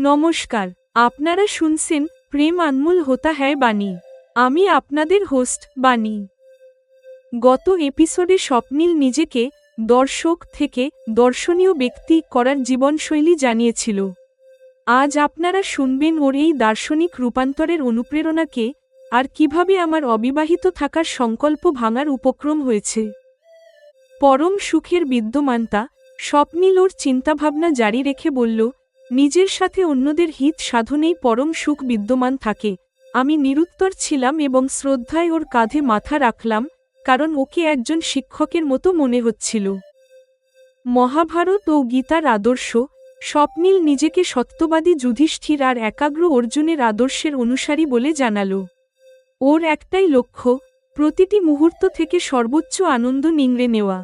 নমস্কার, আপনারা শুনছেন প্রেম আনমোল হোতা হ্যায় বাণী। আমি আপনাদের হোস্ট বাণী। গত এপিসোডে স্বপ্নিল নিজেকে দর্শক থেকে দর্শনীয় ব্যক্তি করার জীবনশৈলী জানিয়েছিল। আজ আপনারা শুনবেন ওর এই দার্শনিক রূপান্তরের অনুপ্রেরণাকে আর কিভাবে আমার অবিবাহিত থাকার সংকল্প ভাঙার উপক্রম হয়েছে। পরম সুখের বিদ্যমানতা স্বপ্নিল ওর চিন্তাভাবনা জারি রেখে বলল, নিজের সাথে অন্যদের হিত সাধনেই পরম সুখ বিদ্যমান থাকে। আমি নিরুত্তর ছিলাম এবং শ্রদ্ধায় ওর কাঁধে মাথা রাখলাম, কারণ ওকে একজন শিক্ষকের মতো মনে হচ্ছিল। মহাভারত ও গীতার আদর্শ স্বপ্নিল নিজেকে সত্যবাদী যুধিষ্ঠির আর একাগ্র অর্জুনের আদর্শের অনুসারী বলে জানালো। ওর একটাই লক্ষ্য, প্রতিটি মুহূর্ত থেকে সর্বোচ্চ আনন্দ নিংড়ে নেওয়া।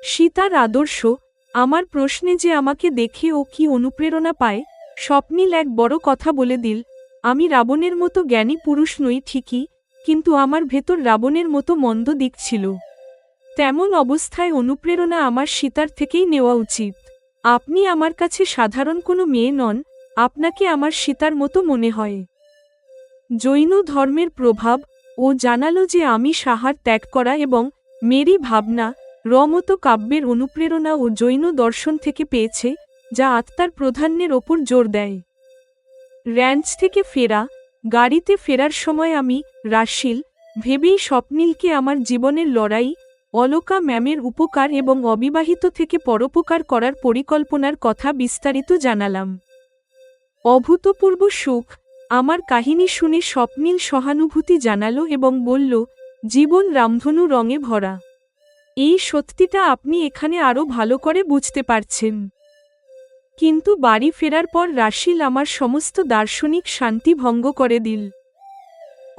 সীতার আদর্শ, আমার প্রশ্নে যে আমাকে দেখে ও কি অনুপ্রেরণা পায়। স্বপ্নিল এক বড় কথা বলে দিল, আমি রাবণের মতো জ্ঞানী পুরুষ নই ঠিকই, কিন্তু আমার ভেতর রাবণের মতো মন্দ দিক ছিল। তেমন অবস্থায় অনুপ্রেরণা আমার সীতার থেকেই নেওয়া উচিত। আপনি আমার কাছে সাধারণ কোনো মেয়ে নন, আপনাকে আমার সীতার মতো মনে হয়। জৈন ধর্মের প্রভাব ও জানালো যে আমি সাহার ত্যাগ করা এবং মেরি ভাবনা রমতো কাব্যের অনুপ্রেরণা ও জৈন দর্শন থেকে পেয়েছে, যা আত্মার প্রাধান্যের ওপর জোর দেয়। র্যাঞ্চ থেকে ফেরা, গাড়িতে ফেরার সময় আমি রাশিল ভেবেই স্বপ্নিলকে আমার জীবনের লড়াই, অলকা ম্যামের উপকার এবং অবিবাহিত থেকে পরোপকার করার পরিকল্পনার কথা বিস্তারিত জানালাম। অভূতপূর্ব সুখ, আমার কাহিনী শুনে স্বপ্নিল সহানুভূতি জানালো এবং বলল, জীবন রামধনু রঙে ভরা। এই সত্যিটা আপনি এখানে আরও ভালো করে বুঝতে পারছেন। কিন্তু বাড়ি ফেরার পর রাশিল আমার সমস্ত দার্শনিক শান্তি ভঙ্গ করে দিল।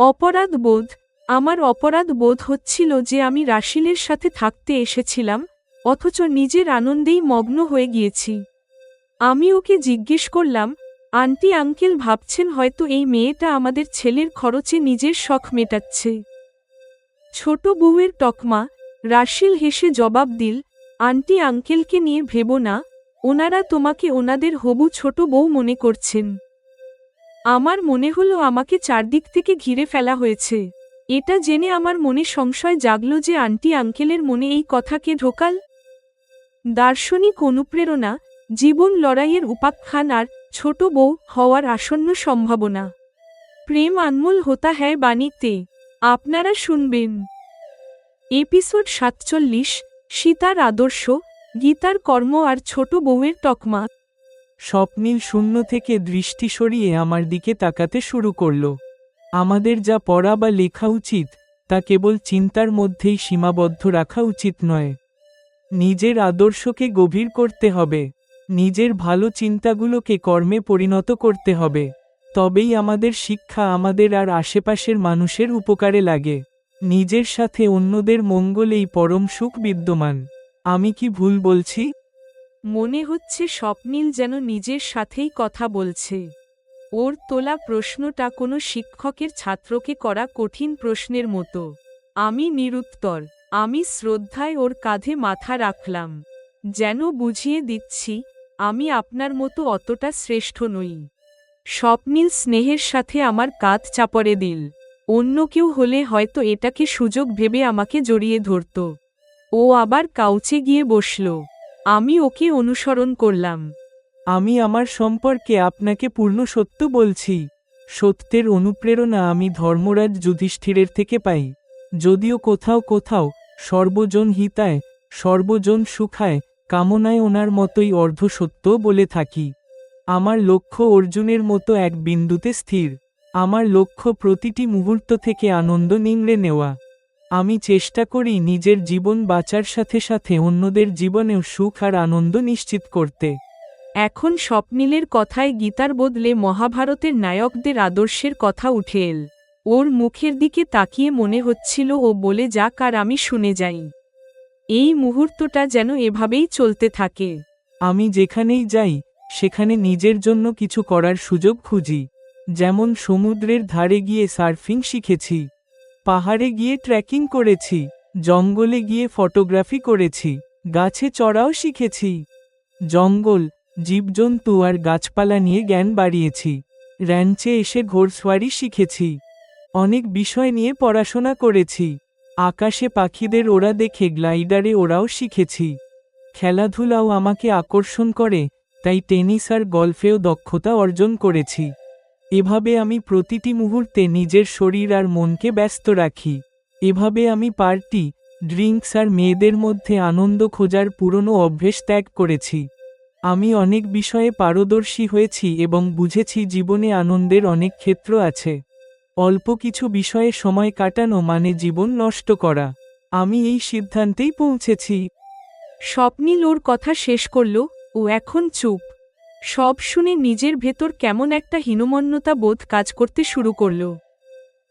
অপরাধ বোধ, আমার অপরাধ বোধ হচ্ছিল যে আমি রাশিলের সাথে থাকতে এসেছিলাম, অথচ নিজের আনন্দেই মগ্ন হয়ে গিয়েছি। আমি ওকে জিজ্ঞেস করলাম, আন্টি আঙ্কেল ভাবছেন হয়তো এই মেয়েটা আমাদের ছেলের খরচে নিজের শখ মেটাচ্ছে। ছোট বউয়ের তকমা। রাশিল হেসে জবাব দিল, আন্টি আঙ্কেলকে নিয়ে ভেবো না, ওনারা তোমাকে ওনাদের হবু ছোট বউ মনে করছেন। আমার মনে হলো আমাকে চারদিক থেকে ঘিরে ফেলা হয়েছে। এটা জেনে আমার মনে সংশয় জাগল যে আন্টি আঙ্কেলের মনে এই কথা কে ঢোকাল। দার্শনিক অনুপ্রেরণা, জীবন লড়াইয়ের উপাখ্যান আর ছোট বউ হওয়ার আসন্ন সম্ভাবনা। প্রেম আনমোল হোতা হ্যায় বাণীতে আপনারা শুনবেন এপিসোড 47, সীতার আদর্শ, গীতার কর্ম আর ছোট বউয়ের তকমা। স্বপ্নিল শূন্য থেকে দৃষ্টি সরিয়ে আমার দিকে তাকাতে শুরু করল। আমাদের যা পড়া বা লেখা উচিত, তা কেবল চিন্তার মধ্যেই সীমাবদ্ধ রাখা উচিত নয়। নিজের আদর্শকে গভীর করতে হবে, নিজের ভালো চিন্তাগুলোকে কর্মে পরিণত করতে হবে। তবেই আমাদের শিক্ষা আমাদের আর আশেপাশের মানুষের উপকারে লাগে। নিজের সাথে অন্যদের মঙ্গলেই পরম সুখ বিদ্যমান। আমি কি ভুল বলছি? মনে হচ্ছে স্বপ্নিল যেন নিজের সাথেই কথা বলছে। ওর তোলা প্রশ্নটা কোনো শিক্ষকের ছাত্রকে করা কঠিন প্রশ্নের মতো। আমি নিরুত্তর। আমি শ্রদ্ধায় ওর কাঁধে মাথা রাখলাম, যেন বুঝিয়ে দিচ্ছি, আমি আপনার মতো অতটা শ্রেষ্ঠ নই। স্বপ্নিল স্নেহের সাথে আমার কাঁধ চাপড়ে দিল। অন্য কেউ হলে হয়তো এটাকে সুযোগ ভেবে আমাকে জড়িয়ে ধরত। ও আবার কাউচে গিয়ে বসল। আমি ওকে অনুসরণ করলাম। আমি আমার সম্পর্কে আপনাকে পূর্ণ সত্য বলছি। সত্যের অনুপ্রেরণা আমি ধর্মরাজ যুধিষ্ঠিরের থেকে পাই। যদিও কোথাও কোথাও সর্বজন হিতায় সর্বজন সুখায় কামনায় ওনার মতোই অর্ধসত্য বলে থাকি। আমার লক্ষ্য অর্জুনের মতো এক বিন্দুতে স্থির। আমার লক্ষ্য প্রতিটি মুহূর্ত থেকে আনন্দ নিংড়ে নেওয়া। আমি চেষ্টা করি নিজের জীবন বাঁচার সাথে সাথে অন্যদের জীবনেও সুখ আর আনন্দ নিশ্চিত করতে। এখন স্বপ্নিলের কথায় গীতার বদলে মহাভারতের নায়কদের আদর্শের কথা উঠে এল। ওর মুখের দিকে তাকিয়ে মনে হচ্ছিল ও বলে যাক আর আমি শুনে যাই। এই মুহূর্তটা যেন এভাবেই চলতে থাকে। আমি যেখানেই যাই সেখানে নিজের জন্য কিছু করার সুযোগ খুঁজি। যেমন সমুদ্রের ধারে গিয়ে সার্ফিং শিখেছি, পাহাড়ে গিয়ে ট্রেকিং করেছি, জঙ্গলে গিয়ে ফটোগ্রাফি করেছি, গাছে চড়াও শিখেছি। জঙ্গল, জীবজন্তু আর গাছপালা নিয়ে জ্ঞান বাড়িয়েছি। র্যাঞ্চে এসে ঘোড়সওয়ারি শিখেছি। অনেক বিষয় নিয়ে পড়াশোনা করেছি। আকাশে পাখিদের ওড়া দেখে গ্লাইডারে ওড়াও শিখেছি। খেলাধুলাও আমাকে আকর্ষণ করে, তাই টেনিস আর গল্ফেও দক্ষতা অর্জন করেছি। এভাবে আমি প্রতিটি মুহূর্তে নিজের শরীর আর মনকে ব্যস্ত রাখি। এভাবে আমি পার্টি, ড্রিঙ্কস আর মেয়েদের মধ্যে আনন্দ খোঁজার পুরনো অভ্যেস ত্যাগ করেছি। আমি অনেক বিষয়ে পারদর্শী হয়েছি এবং বুঝেছি জীবনে আনন্দের অনেক ক্ষেত্র আছে। অল্প কিছু বিষয়ে সময় কাটানো মানে জীবন নষ্ট করা। আমি এই সিদ্ধান্তেই পৌঁছেছি। স্বপ্নীল ওর কথা শেষ করল, ও এখন চুপ। সব শুনে নিজের ভেতর কেমন একটা হীনমন্যতা বোধ কাজ করতে শুরু করল।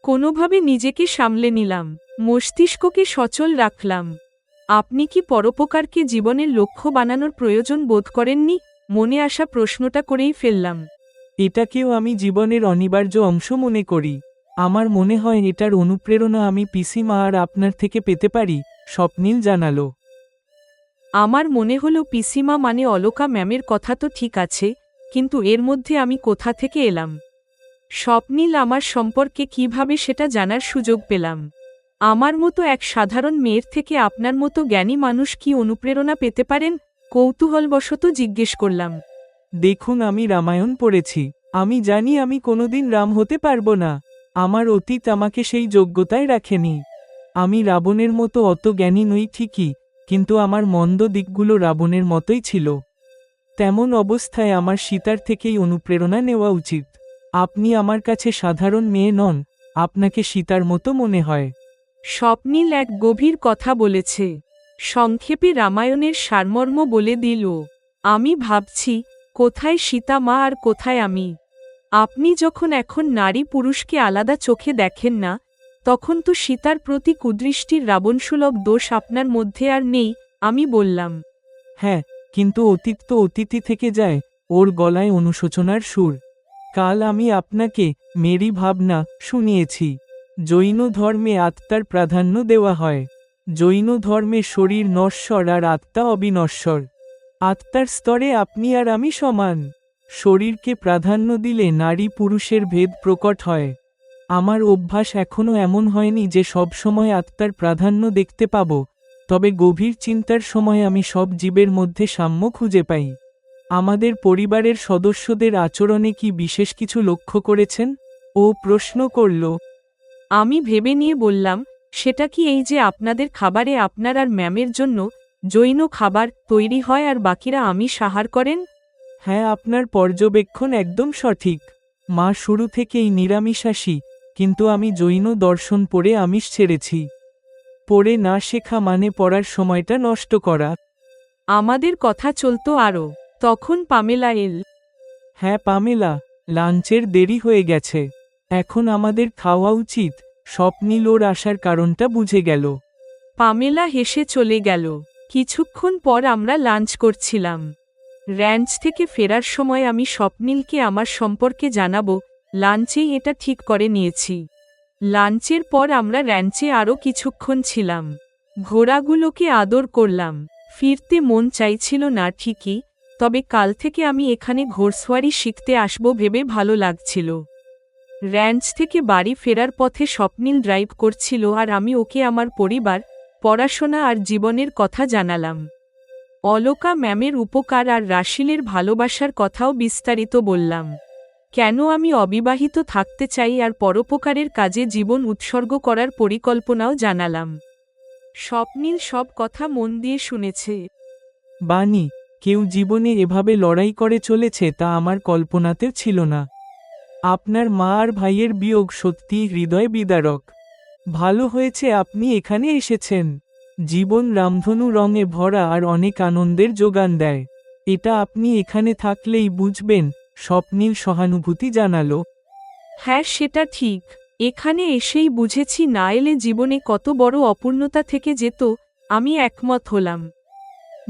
কোনোভাবে নিজেকে সামলে নিলাম, মস্তিষ্ককে সচল রাখলাম। আপনি কি পরোপকারকে জীবনের লক্ষ্য বানানোর প্রয়োজন বোধ করেননি? মনে আসা প্রশ্নটা করেই ফেললাম। এটাকেও আমি জীবনের অনিবার্য অংশ মনে করি। আমার মনে হয় এটার অনুপ্রেরণা আমি পিসিমা আর আপনার থেকে পেতে পারি, স্বপ্নীল জানালো। আমার মনে হলো পিসিমা মানে অলকা ম্যামের কথা তো ঠিক আছে, কিন্তু এর মধ্যে আমি কোথা থেকে এলাম? স্বপ্নীল আমার সম্পর্কে কিভাবে সেটা জানার সুযোগ পেলাম? আমার মতো এক সাধারণ মেয়ের থেকে আপনার মতো জ্ঞানী মানুষ কি অনুপ্রেরণা পেতে পারেন? কৌতূহলবশত জিজ্ঞেস করলাম। দেখুন, আমি রামায়ণ পড়েছি। আমি জানি আমি কোনোদিন রাম হতে পারবো না। আমার অতীত আমাকে সেই যোগ্যতায় রাখেনি। আমি রাবণের মতো অত জ্ঞানী নই ঠিকই, কিন্তু আমার মন্দ দিকগুলো রাবণের মতোই ছিল। তেমন অবস্থায় আমার সীতার থেকেই অনুপ্রেরণা নেওয়া উচিত। আপনি আমার কাছে সাধারণ মেয়ে নন, আপনাকে সীতার মতো মনে হয়। স্বপ্নীল এক গভীর কথা বলেছে। সংক্ষেপে রামায়ণের সারমর্ম বলে দিল। আমি ভাবছি, কোথায় সীতা মা আর কোথায় আমি? আপনি যখন এখন নারী পুরুষকে আলাদা চোখে দেখেন না, তখন তো সীতার প্রতি কুদৃষ্টির রাবণসুলভ দোষ আপনার মধ্যে আর নেই, আমি বললাম। হ্যাঁ, কিন্তু অতীত তো অতীতই থেকে যায়। ওর গলায় অনুশোচনার সুর। কাল আমি আপনাকে মেরি ভাবনা শুনিয়েছি। জৈন ধর্মে আত্মার প্রাধান্য দেওয়া হয়। জৈন ধর্মে শরীর নশ্বর আর আত্মা অবিনশ্বর। আত্মার স্তরে আপনি আর আমি সমান। শরীরকে প্রাধান্য দিলে নারী পুরুষের ভেদ প্রকট হয়। আমার অভ্যাস এখনও এমন হয়নি যে সব সময় আত্মার প্রাধান্য দেখতে পাব, তবে গভীর চিন্তার সময় আমি সব জীবের মধ্যে সাম্য খুঁজে পাই। আমাদের পরিবারের সদস্যদের আচরণে কি বিশেষ কিছু লক্ষ্য করেছেন? ও প্রশ্ন করল। আমি ভেবে নিয়ে বললাম, সেটা কি এই যে আপনাদের খাবারে আপনার আর ম্যামের জন্য জৈন খাবার তৈরি হয় আর বাকিরা আমিষ আহার করেন? হ্যাঁ, আপনার পর্যবেক্ষণ একদম সঠিক। মা শুরু থেকেই নিরামিষাশী, কিন্তু আমি জৈন দর্শন পড়ে আমিষ ছেড়েছি। পড়ে না শেখা মানে পড়ার সময়টা নষ্ট করা। আমাদের কথা চলতো আরও। তখন পামেলা এল। হ্যাঁ পামেলা, লাঞ্চের দেরি হয়ে গেছে। এখন আমাদের খাওয়া উচিত। স্বপ্নীল ওর আসার কারণটা বুঝে গেল। পামেলা হেসে চলে গেল। কিছুক্ষণ পর আমরা লাঞ্চ করছিলাম। র্যাঞ্চ থেকে ফেরার সময় আমি স্বপ্নীলকে আমার সম্পর্কে জানাবো, লাঞ্চেই এটা ঠিক করে নিয়েছি। লাঞ্চের পর আমরা র্যাঞ্চে আরও কিছুক্ষণ ছিলাম। ঘোড়াগুলোকে আদর করলাম। ফিরতে মন চাইছিল না ঠিকই, তবে কাল থেকে আমি এখানে ঘোড়সওয়ারি শিখতে আসব ভেবে ভালো লাগছিল। র্যাঞ্চ থেকে বাড়ি ফেরার পথে স্বপ্নীল ড্রাইভ করছিল আর আমি ওকে আমার পরিবার, পড়াশোনা আর জীবনের কথা জানালাম। অলকা ম্যামের উপকার আর রাশিলের ভালোবাসার কথাও বিস্তারিত বললাম। কেন আমি অবিবাহিত থাকতে চাই আর পরোপকারের কাজে জীবন উৎসর্গ করার পরিকল্পনাও জানালাম। স্বপ্নীল সব কথা মন দিয়ে শুনেছে। বানি, কেউ জীবনে এভাবে লড়াই করে চলেছে তা আমার কল্পনাতেও ছিল না। আপনার মা আর ভাইয়ের বিয়োগ সত্যিই হৃদয় বিদারক। ভালো হয়েছে আপনি এখানে এসেছেন। জীবন রামধনু রঙে ভরা আর অনেক আনন্দের যোগান দেয়। এটা আপনি এখানে থাকলেই বুঝবেন, স্বপ্নীল সহানুভূতি জানালো। হ্যাঁ, সেটা ঠিক। এখানে এসেই বুঝেছি না এলে জীবনে কত বড় অপূর্ণতা থেকে যেত। আমি একমত হলাম।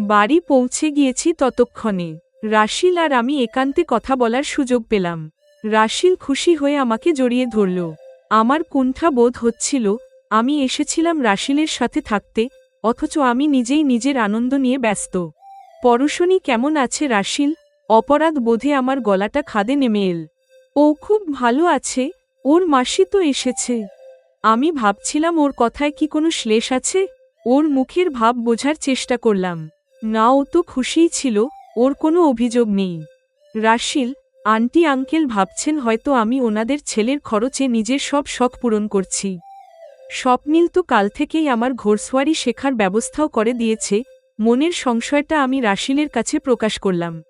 বাড়ি পৌঁছে গিয়েছি ততক্ষণে। রাশিল আর আমি একান্তে কথা বলার সুযোগ পেলাম। রাশিল খুশি হয়ে আমাকে জড়িয়ে ধরল। আমার কুণ্ঠা বোধ হচ্ছিল, আমি এসেছিলাম রাশিলের সাথে থাকতে, অথচ আমি নিজেই নিজের আনন্দ নিয়ে ব্যস্ত। পরশনি কেমন আছে রাশিল? অপরাধ বোধে আমার গলাটা খাদে নেমে এল। ও খুব ভালো আছে, ওর মাসি তো এসেছে। আমি ভাবছিলাম ওর কথায় কি কোনো শ্লেষ আছে। ওর মুখের ভাব বোঝার চেষ্টা করলাম। না, ও তো খুশিই ছিল, ওর কোনো অভিযোগ নেই। রাশিল, আন্টি আঙ্কেল ভাবছেন হয়তো আমি ওনাদের ছেলের খরচে নিজের সব শখ পূরণ করছি। স্বপ্নিল তো কাল থেকেই আমার ঘোড়সওয়ারি শেখার ব্যবস্থাও করে দিয়েছে। মনের সংশয়টা আমি রাশিলের কাছে প্রকাশ করলাম।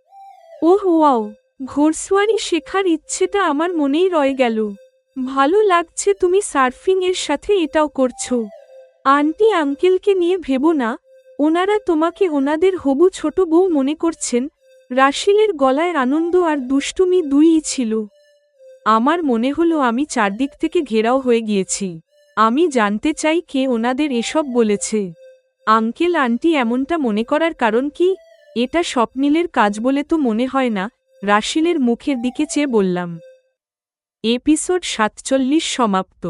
ওহ ওয়াও, ঘোড়সওয়ারি শেখার ইচ্ছেটা আমার মনেই রয়ে গেল। ভালো লাগছে তুমি সার্ফিং এর সাথে এটাও করছো। আন্টি আঙ্কেলকে নিয়ে ভেবো না, ওনারা তোমাকে ওনাদের হবু ছোট বউ মনে করছেন। রাশিলের গলায় আনন্দ আর দুষ্টুমি দুইই ছিল। আমার মনে হলো আমি চারদিক থেকে ঘেরাও হয়ে গিয়েছি। আমি জানতে চাই কে ওনাদের এসব বলেছে। আঙ্কেল আন্টি এমনটা মনে করার কারণ কি? এটা স্বপ্নিলের কাজ বলে তো মনে হয় না। রাশিলের মুখের দিকে চেয়ে বললাম। এপিসোড 47 সমাপ্ত।